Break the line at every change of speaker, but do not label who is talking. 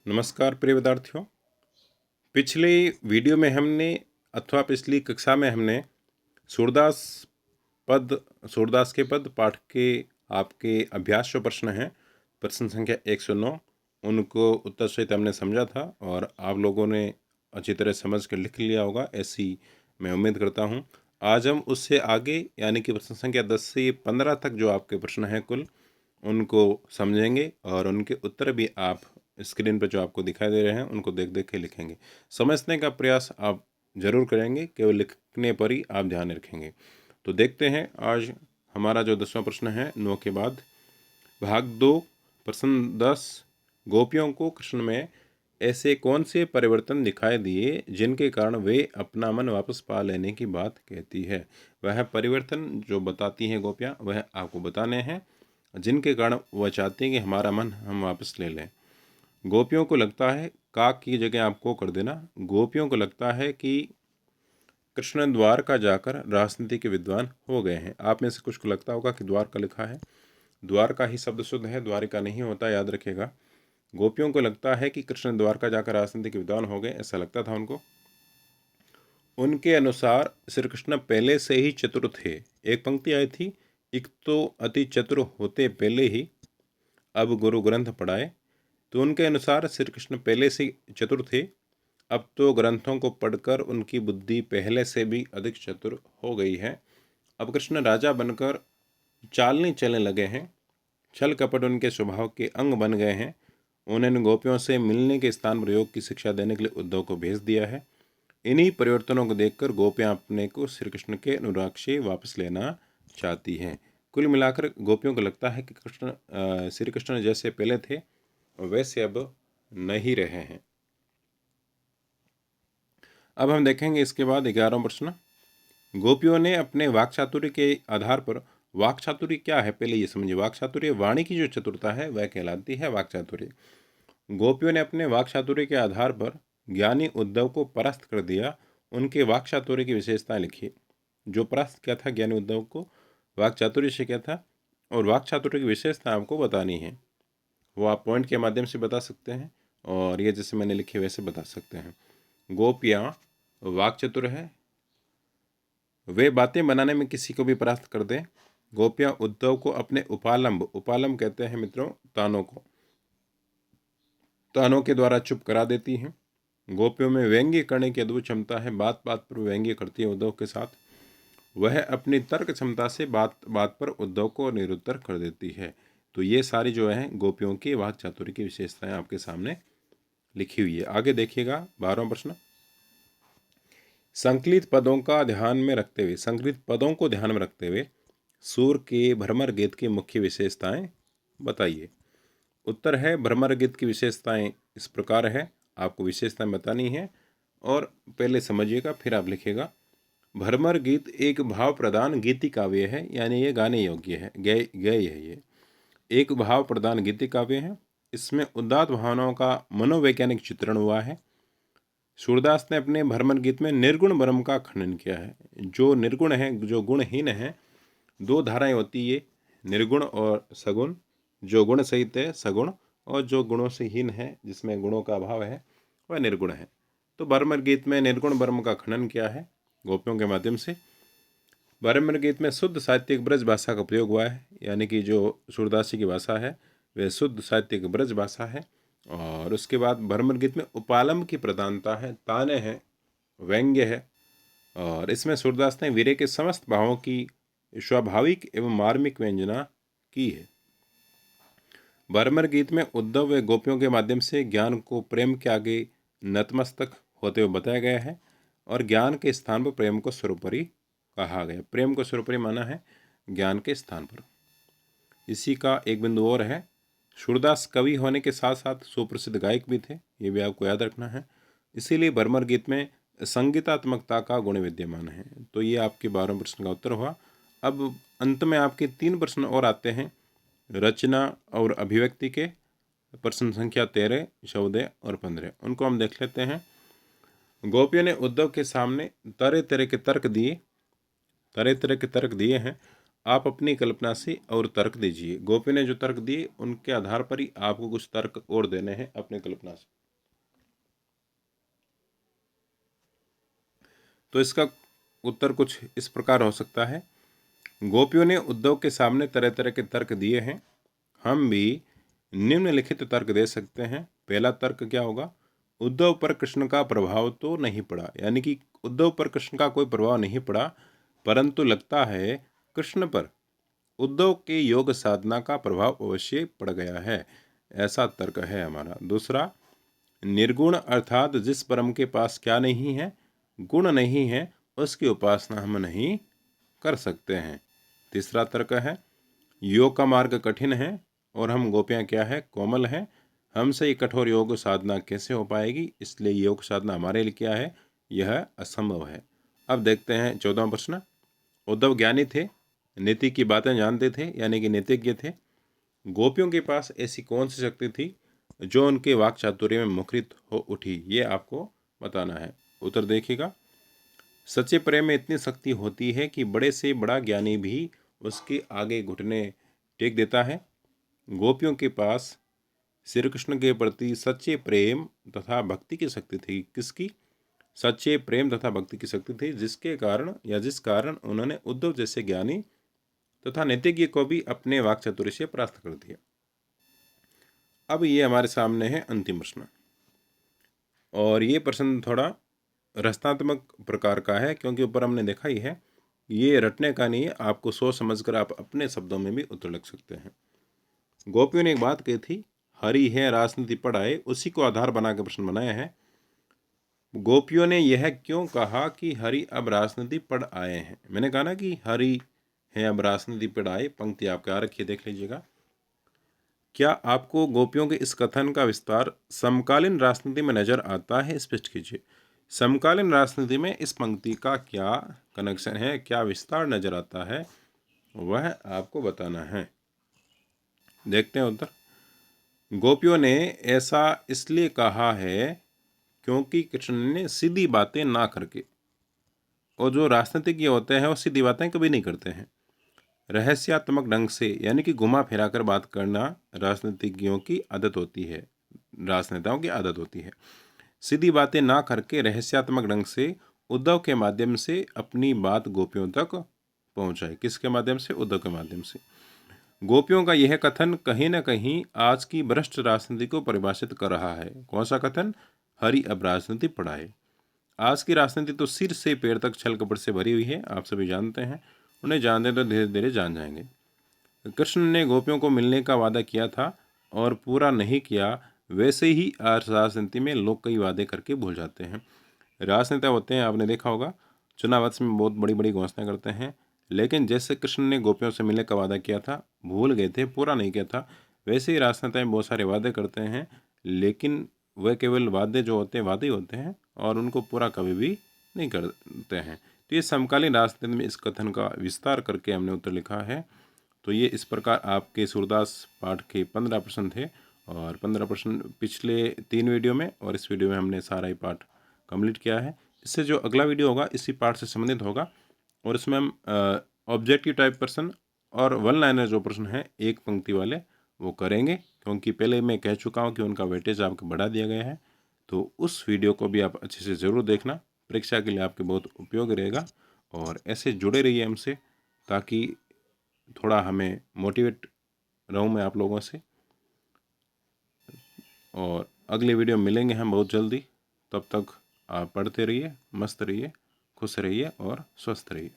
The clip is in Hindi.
नमस्कार प्रिय विद्यार्थियों। पिछले वीडियो में हमने अथवा पिछली कक्षा में हमने सूरदास सूरदास के पद पाठ के आपके अभ्यास जो प्रश्न हैं, प्रश्न संख्या 109, उनको उत्तर सहित हमने समझा था और आप लोगों ने अच्छी तरह समझ कर लिख लिया होगा, ऐसी मैं उम्मीद करता हूं। आज हम उससे आगे यानी कि प्रश्न संख्या 10 से 15 तक जो आपके प्रश्न हैं कुल, उनको समझेंगे और उनके उत्तर भी आप स्क्रीन पर जो आपको दिखाई दे रहे हैं उनको देख देख के लिखेंगे। समझने का प्रयास आप जरूर करेंगे, केवल लिखने पर ही आप ध्यान रखेंगे। तो देखते हैं आज हमारा जो 10वां प्रश्न है 9 के बाद, भाग 2, प्रश्न 10। गोपियों को कृष्ण में ऐसे कौन से परिवर्तन दिखाई दिए जिनके कारण वे अपना मन वापस पा लेने की बात कहती है। वह परिवर्तन जो बताती हैं गोपियाँ, वह आपको बताने हैं जिनके कारण वह चाहती हैं कि हमारा मन हम वापस ले लें। गोपियों को लगता है, काक की जगह आपको कर देना, गोपियों को लगता है कि कृष्ण द्वारका जाकर राजनीति के विद्वान हो गए हैं। आप में से कुछ को लगता होगा कि द्वारका लिखा है, द्वारका ही शब्द शुद्ध है, द्वारिका नहीं होता, याद रखिएगा। गोपियों को लगता है कि कृष्ण द्वारका जाकर राजनीति के विद्वान हो गए, ऐसा लगता था उनको। उनके अनुसार श्री कृष्ण पहले से ही चतुर थे। एक पंक्ति आई थी, एक तो अति चतुर होते पहले ही, अब गुरु ग्रंथ पढ़ाए। तो उनके अनुसार श्री कृष्ण पहले से चतुर थे, अब तो ग्रंथों को पढ़कर उनकी बुद्धि पहले से भी अधिक चतुर हो गई है। अब कृष्ण राजा बनकर चालने चलने लगे हैं, छल कपट उनके स्वभाव के अंग बन गए हैं। उन्होंने गोपियों से मिलने के स्थान पर योग की शिक्षा देने के लिए उद्धव को भेज दिया है। इन्हीं परिवर्तनों को देखकर गोपियां अपने को श्री कृष्ण के अनुराग से वापस लेना चाहती हैं। कुल मिलाकर गोपियों को लगता है कि श्री कृष्ण जैसे पहले थे वैसे अब नहीं रहे हैं। अब हम देखेंगे इसके बाद 11वां प्रश्न। गोपियों ने अपने वाक चातुर्य के आधार पर, वाक चातुर्य क्या है पहले ये समझिए। वाक चातुर्य, वाणी की जो चतुरता है वह कहलाती है वाक चातुर्य। गोपियों ने अपने वाक चातुर्य के आधार पर ज्ञानी उद्धव को परास्त कर दिया। उनके वाक चातुर्य की विशेषताएं लिखिए। जो परास्त किया था ज्ञानी उद्धव को, वाक चातुर्य से किया था, और वाक चातुर्य की विशेषता आपको बतानी है। वो आप पॉइंट के माध्यम से बता सकते हैं और ये जैसे मैंने लिखे वैसे बता सकते हैं। गोपियाँ वाक चतुर है, वे बातें बनाने में किसी को भी परास्त कर दें। गोपियाँ उद्धव को अपने उपालंब, उपालंब कहते हैं मित्रों तानों को, तानों के द्वारा चुप करा देती हैं। गोपियों में व्यंग्य करने की अद्भुत क्षमता है, बात बात पर व्यंग्य करती है उद्धव के साथ। वह अपनी तर्क क्षमता से बात बात पर उद्धव को निरुत्तर कर देती है। तो ये सारी जो है गोपियों की वाक चातुर्य की विशेषताएं आपके सामने लिखी हुई है। आगे देखिएगा 12वां प्रश्न। संकलित पदों का ध्यान में रखते हुए, संकलित पदों को ध्यान में रखते हुए सूर के भ्रमर गीत की मुख्य विशेषताएं बताइए। उत्तर है, भ्रमर गीत की विशेषताएं इस प्रकार है, आपको विशेषताएं बतानी है और पहले समझिएगा फिर आप लिखिएगा। भ्रमर गीत एक भाव प्रदान गीति काव्य है, यानी ये गाने योग्य है, गए है। ये एक भाव प्रदान गीति काव्य है। इसमें उदात्त भावनाओं का मनोवैज्ञानिक चित्रण हुआ है। सूरदास ने अपने भ्रमर गीत में निर्गुण ब्रह्म का खंडन किया है। जो निर्गुण है, जो गुणहीन है, दो धाराएं होती है, निर्गुण और सगुण। जो गुण सहित है सगुण, और जो गुणों से हीन है, जिसमें गुणों का अभाव है, वह निर्गुण है। तो भ्रमर गीत में निर्गुण ब्रह्म का खंडन किया है गोपियों के माध्यम से। भ्रमर गीत में शुद्ध साहित्यिक ब्रज भाषा का प्रयोग हुआ है, यानी कि जो सूरदास जी की भाषा है वह शुद्ध साहित्यिक ब्रज भाषा है। और उसके बाद भ्रमर गीत में उपालम की प्रधानता है, ताने हैं, व्यंग्य है, और इसमें सूरदास ने वीरे के समस्त भावों की स्वाभाविक एवं मार्मिक व्यंजना की है। भ्रमर गीत में उद्धव व गोपियों के माध्यम से ज्ञान को प्रेम के आगे नतमस्तक होते हुए बताया गया है, और ज्ञान के स्थान पर प्रेम को सर्वोपरि कहा गया। प्रेम को सर्वोपरि माना है ज्ञान के स्थान पर। इसी का एक बिंदु और है, सूरदास कवि होने के साथ साथ सुप्रसिद्ध गायक भी थे, ये भी आपको याद रखना है। इसीलिए भ्रमर गीत में संगीतात्मकता का गुण विद्यमान है। तो ये आपके 12वें प्रश्न का उत्तर हुआ। अब अंत में आपके 3 प्रश्न और आते हैं, रचना और अभिव्यक्ति के, प्रश्न संख्या 13, 14 और 15। उनको हम देख लेते हैं। गोपियों ने उद्धव के सामने तरह तरह के तर्क दिए हैं, आप अपनी कल्पना से और तर्क दीजिए। गोपियों ने जो तर्क दिए उनके आधार पर ही आपको कुछ तर्क और देने हैं अपनी कल्पना से। तो इसका उत्तर कुछ इस प्रकार हो सकता है। गोपियों ने उद्धव के सामने तरह तरह के तर्क दिए हैं, हम भी निम्नलिखित तर्क दे सकते हैं। पहला तर्क क्या होगा? उद्धव पर कृष्ण का प्रभाव तो नहीं पड़ा, यानी कि उद्धव पर कृष्ण का कोई प्रभाव नहीं पड़ा, परंतु लगता है कृष्ण पर उद्धव के योग साधना का प्रभाव अवश्य पड़ गया है, ऐसा तर्क है हमारा। दूसरा, निर्गुण अर्थात जिस परम के पास क्या नहीं है, गुण नहीं है, उसकी उपासना हम नहीं कर सकते हैं। तीसरा तर्क है, योग का मार्ग कठिन है और हम गोपियाँ क्या है, कोमल हैं, हमसे ये कठोर योग साधना कैसे हो पाएगी, इसलिए योग साधना हमारे लिए क्या है, यह असंभव है। अब देखते हैं 14वां प्रश्न। उद्धव ज्ञानी थे, नीति की बातें जानते थे, यानी कि नीतिज्ञ थे। गोपियों के पास ऐसी कौन सी शक्ति थी जो उनके वाक चातुर्य में मुखरित हो उठी, ये आपको बताना है। उत्तर देखिएगा। सच्चे प्रेम में इतनी शक्ति होती है कि बड़े से बड़ा ज्ञानी भी उसके आगे घुटने टेक देता है। गोपियों के पास श्री कृष्ण के प्रति सच्चे प्रेम तथा भक्ति की शक्ति थी। किसकी? सच्चे प्रेम तथा भक्ति की शक्ति थी, जिसके कारण या जिस कारण उन्होंने उद्धव जैसे ज्ञानी तथा नीतिज्ञ को भी अपने वाक चातुर्य से परास्त कर दिया। अब ये हमारे सामने है अंतिम प्रश्न, और ये प्रश्न थोड़ा रचनात्मक प्रकार का है, क्योंकि ऊपर हमने देखा ही है, ये रटने का नहीं है, आपको सोच समझकर आप अपने शब्दों में भी उत्तर लिख सकते हैं। गोपियों ने एक बात कही थी, हरि है राजनीति पढ़ाए, उसी को आधार बना के प्रश्न बनाया है। गोपियों ने यह क्यों कहा कि हरि अब राजनीति पढ़ आए हैं? मैंने कहा ना कि हरि है अब राजनीति पढ़ आए, पंक्ति आपके आ रखी है, देख लीजिएगा। क्या आपको गोपियों के इस कथन का विस्तार समकालीन राजनीति में नजर आता है? स्पष्ट कीजिए। समकालीन राजनीति में इस पंक्ति का क्या कनेक्शन है, क्या विस्तार नजर आता है, वह आपको बताना है। देखते हैं उत्तर। गोपियों ने ऐसा इसलिए कहा है क्योंकि कृष्ण ने सीधी बातें ना करके, और जो राजनीतिज्ञ होते हैं वो सीधी बातें कभी नहीं करते हैं, रहस्यात्मक ढंग से, यानी कि घुमा फिरा कर बात करना राजनीतिज्ञों की आदत होती है, राजनेताओं की आदत होती है। सीधी बातें ना करके रहस्यात्मक ढंग से उद्धव के माध्यम से अपनी बात गोपियों तक पहुंचाए। किसके माध्यम से? उद्धव के माध्यम से। गोपियों का यह कथन कहीं न कहीं आज की भ्रष्ट राजनीति को परिभाषित कर रहा है। कौन सा कथन? हरि अब राजनीति पढ़ाए। आज की राजनीति तो सिर से पैर तक छल कपट से भरी हुई है, आप सभी जानते हैं। उन्हें जान दें तो धीरे धीरे जान जाएंगे। कृष्ण ने गोपियों को मिलने का वादा किया था और पूरा नहीं किया, वैसे ही आज राजनीति में लोग कई वादे करके भूल जाते हैं। राजनेता होते हैं, आपने देखा होगा, चुनाव में बहुत बड़ी बड़ी घोषणाएं करते हैं, लेकिन जैसे कृष्ण ने गोपियों से मिलने का वादा किया था, भूल गए थे, पूरा नहीं किया था, वैसे ही राजनेता बहुत सारे वादे करते हैं, लेकिन वह केवल वादे जो होते हैं वादे ही होते हैं और उनको पूरा कभी भी नहीं करते हैं। तो ये समकालीन राजनीति में इस कथन का विस्तार करके हमने उत्तर लिखा है। तो ये इस प्रकार आपके सूरदास पाठ के 15 प्रश्न थे, और 15 प्रश्न पिछले 3 वीडियो में और इस वीडियो में हमने सारा ही पाठ कंप्लीट किया है। इससे जो अगला वीडियो होगा इसी पाठ से संबंधित होगा, और इसमें हम ऑब्जेक्टिव टाइप प्रश्न और वन लाइनर जो प्रश्न हैं एक पंक्ति वाले वो करेंगे, क्योंकि पहले मैं कह चुका हूँ कि उनका वेटेज आपको बढ़ा दिया गया है। तो उस वीडियो को भी आप अच्छे से ज़रूर देखना, परीक्षा के लिए आपके बहुत उपयोगी रहेगा। और ऐसे जुड़े रहिए हमसे, ताकि थोड़ा हमें मोटिवेट रहूँ मैं आप लोगों से। और अगले वीडियो मिलेंगे हम बहुत जल्दी, तब तक आप पढ़ते रहिए, मस्त रहिए, खुश रहिए और स्वस्थ रहिए।